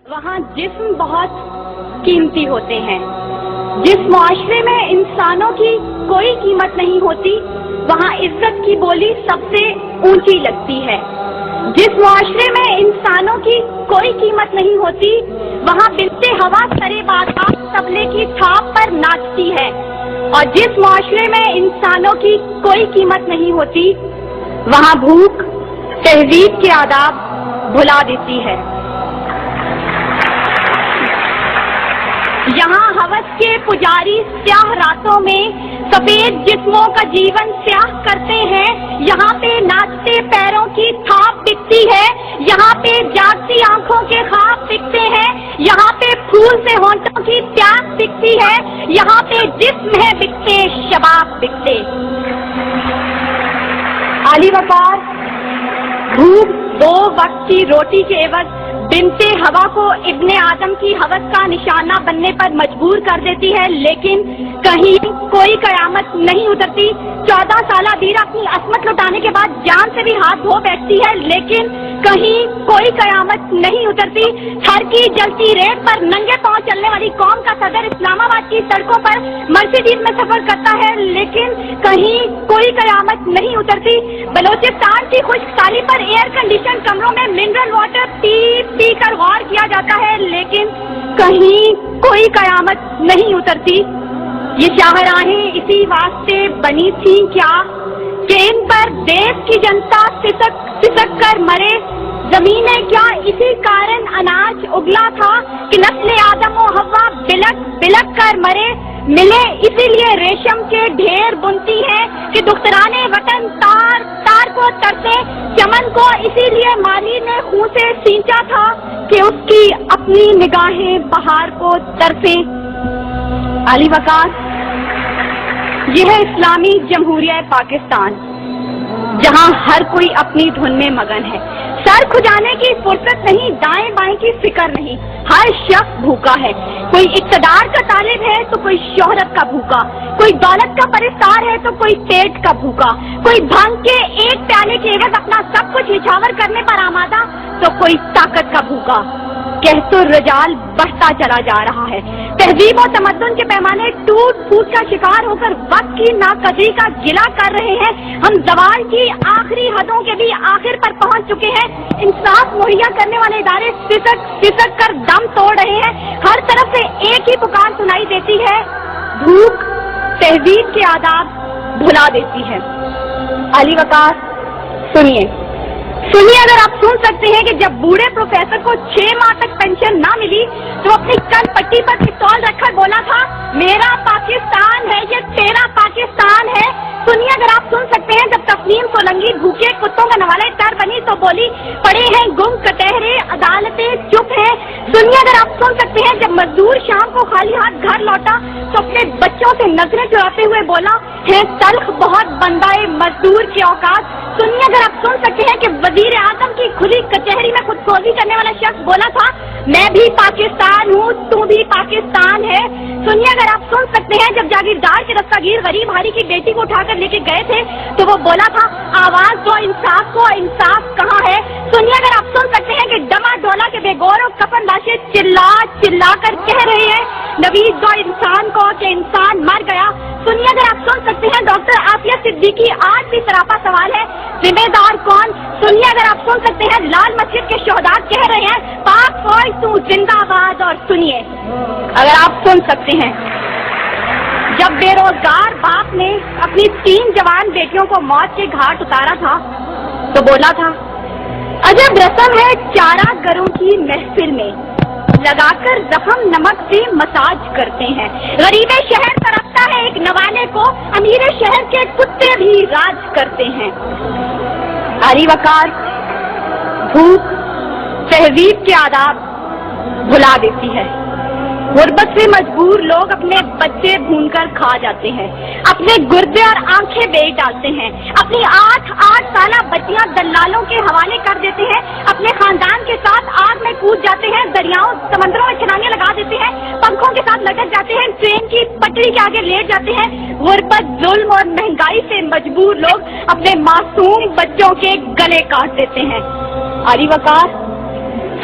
وہاں جسم بہت قیمتی ہوتے ہیں۔ جس معاشرے میں انسانوں کی کوئی قیمت نہیں ہوتی وہاں عزت کی بولی سب سے اونچی لگتی ہے۔ جس معاشرے میں انسانوں کی کوئی قیمت نہیں ہوتی وہاں بنتے ہوا سرے بادام تبلے کی تھاپ پر ناچتی ہے، اور جس معاشرے میں انسانوں کی کوئی قیمت نہیں ہوتی وہاں بھوک تہذیب کے آداب بھلا دیتی ہے۔ یہاں ہوس کے پجاری سیاہ راتوں میں سفید جسموں کا جیون سیاہ کرتے ہیں، یہاں پہ ناچتے پیروں کی تھاپ بکتی ہے، یہاں پہ جاگتی آنکھوں کے خواب بکتے ہیں، یہاں پہ پھول سے ہونٹوں کی پیاس بکتی ہے، یہاں پہ جسم ہے بکتے شباب بکتے۔ عالی وقار بھوک دو وقت کی روٹی کے عوض بنتے ہوا کو ابن آدم کی ہوس کا نشانہ بننے پر مجبور کر دیتی ہے، لیکن کہیں کوئی قیامت نہیں اترتی۔ 14 سالہ بیرا اپنی عصمت لوٹانے کے بعد جان سے بھی ہاتھ دھو بیٹھتی ہے، لیکن کہیں کوئی قیامت نہیں اترتی۔ تھر کی جلتی ریت پر ننگے پاؤں چلنے والی قوم کا صدر اسلام آباد کی سڑکوں پر مرسیڈیز میں سفر کرتا ہے، لیکن کہیں کوئی قیامت نہیں اترتی۔ بلوچستان کی خشک سالی پر ایئر کنڈیشن کمروں میں منرل واٹر پی کر غور کیا جاتا ہے، لیکن کہیں کوئی قیامت نہیں اترتی۔ یہ شاہراہیں اسی واسطے بنی تھیں کیا کہ ان پر دیش کی جنتا سسک کر مرے؟ زمینیں کیا اسی کارن اناج اگلا تھا کہ نسل آدم و حوا بلک کر مرے؟ ملے اسی لیے ریشم کے ڈھیر بنتی ہیں کہ دخترانے وطن تار کو ترسے، چمن کو اسی لیے مالی نے خون سے سینچا تھا کہ اس کی اپنی نگاہیں بہار کو ترسیں۔ علی وقار یہ ہے اسلامی جمہوریہ پاکستان، جہاں ہر کوئی اپنی دھن میں مگن ہے، سر کھجانے کی فرصت نہیں، دائیں بائیں کی فکر نہیں، ہر شخص بھوکا ہے۔ کوئی اقتدار کا طالب ہے تو کوئی شہرت کا بھوکا، کوئی دولت کا پرستار ہے تو کوئی پیٹ کا بھوکا، کوئی بھنگ کے ایک پیالے کے عوض اپنا سب کچھ نچھاور کرنے پر آمادہ تو کوئی طاقت کا بھوکا۔ کہت الرجال بڑھتا چلا جا رہا ہے، تہذیب و تمدن کے پیمانے ٹوٹ پھوٹ کا شکار ہو کر وقت کی ناقدری کا گلہ کر رہے ہیں۔ ہم زوال کی آخری حدوں کے بھی آخر پر پہنچ چکے ہیں۔ انصاف مہیا کرنے والے ادارے سسک کر دم توڑ رہے ہیں۔ ہر طرف سے ایک ہی پکار سنائی دیتی ہے، بھوک تہذیب کے آداب بھلا دیتی ہے۔ علی وقار سنیے، اگر آپ سن سکتے ہیں کہ جب بوڑھے پروفیسر کو 6 ماہ تک پینشن نہ ملی تو اپنی کن پٹی پر پستول رکھ کر بولا تھا، میرا پاکستان ہے یہ تیرا پاکستان ہے۔ سنیے اگر آپ سن سکتے ہیں جب تسلیم سولنگی بھوکے کتوں کا نوالے تر بنی تو بولی، پڑے ہیں گم کٹہرے عدالتیں چپ ہیں۔ سنیے اگر آپ سن سکتے ہیں جب مزدور شام کو خالی ہاتھ گھر لوٹا تو اپنے بچوں سے نظریں چراتے ہوئے بولا، ہے تلخ بہت بندائے مزدور کے اوقات۔ سنیے اگر آپ سن سکتے ہیں کہ وزیر اعظم کی کھلی کچہری میں خود سوزی کرنے والا شخص بولا تھا، میں بھی پاکستان ہوں تو بھی پاکستان ہے۔ سنیے اگر آپ سن سکتے ہیں جب جاگیردار کے دستگیر غریب ہاری کی بیٹی کو اٹھا کر لے کے گئے تھے تو وہ بولا تھا، آواز دو انصاف کو، انصاف کہاں ہے؟ سنیے اگر آپ سن سکتے ہیں کہ ڈما ڈولا کے بے گور اور کفن لاشیں چلا کر کہہ رہے ہیں، نوید دو انسان کو کہ انسان مر گیا۔ سنیے اگر آپ سن سکتے ہیں ڈاکٹر عافیہ صدیقی آج بھی سراپا سوال ہے، ذمہ دار کون؟ سنیے اگر آپ سن سکتے ہیں لال مسجد کے شہداء کہہ رہے ہیں، پاک فوج تو زندہ باد۔ اور سنیے اگر آپ سن سکتے ہیں جب بے روزگار باپ نے اپنی 3 جوان بیٹیوں کو موت کے گھاٹ اتارا تھا تو بولا تھا، عجب رسم ہے چارہ گروں کی محفل میں، لگا کر زخم نمک سے مساج کرتے ہیں۔ غریب شہر ترستا ہے ایک نوالے کو، امیر شہر کے کتے بھی راج کرتے ہیں۔ علی وقار بھوک تہذیب کے آداب بھلا دیتی ہے۔ غربت سے مجبور لوگ اپنے بچے بھون کر کھا جاتے ہیں، اپنے گردے اور آنکھیں بیچ ڈالتے ہیں، اپنی 8 سالہ بچیاں دلالوں کے حوالے کر دیتے ہیں، اپنے خاندان کے ساتھ آگ میں کود جاتے ہیں، دریاؤں سمندروں میں چھلانگیں لگا دیتے ہیں، پنکھوں کے ساتھ لٹک جاتے ہیں، ٹرین کی پٹری کے آگے لیٹ جاتے ہیں۔ غربت، ظلم اور مہنگائی سے مجبور لوگ اپنے معصوم بچوں کے گلے کاٹ دیتے ہیں۔ علی وقار